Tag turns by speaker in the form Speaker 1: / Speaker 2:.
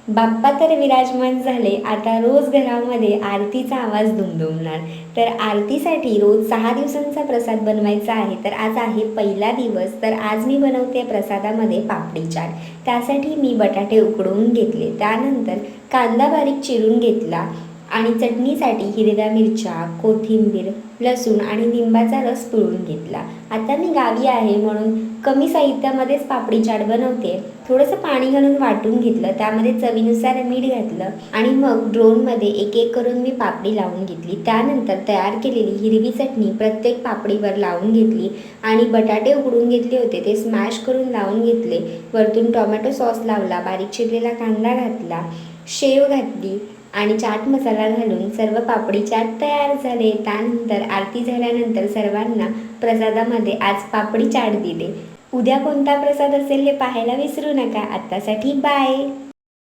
Speaker 1: बाप्पा तर विराजमान झाले. आता रोज घरामध्ये आरतीचा आवाज दुमदुमणार. तर आरतीसाठी रोज 6 दिवसांचा प्रसाद बनवायचा आहे. तर आज आहे पहिला दिवस. तर आज मी बनवते प्रसादामध्ये पापडी चाट. त्यासाठी मी बटाटे उकडवून घेतले. त्यानंतर कांदा बारीक चिरून घेतला आणि चटणीसाठी हिरव्या मिरच्या, कोथिंबीर, लसूण आणि लिंबाचा रस पिळून घेतला. आता मी गावी आहे म्हणून कमी साहित्यामध्येच पापडी चाट बनवते. थोडंसं पाणी घालून वाटून घेतलं, त्यामध्ये चवीनुसार मीठ घातलं आणि मग ड्रोनमध्ये एक एक करून मी पापडी लावून घेतली. त्यानंतर तयार केलेली हिरवी चटणी प्रत्येक पापडीवर लावून घेतली आणि बटाटे उकडून घेतले होते ते स्मॅश करून लावून घेतले. वरतून टोमॅटो सॉस लावला, बारीक चिरलेला कांदा घातला, शेव घातली आणि चाट मसाला घालून सर्व पापडी चाट तयार झाले. त्यानंतर आरती झाल्यानंतर सर्वांना प्रसादामध्ये आज पापडी चाट दिले. उद्या कोणता प्रसाद असेल हे पाहायला विसरू नका. आत्तासाठी बाय.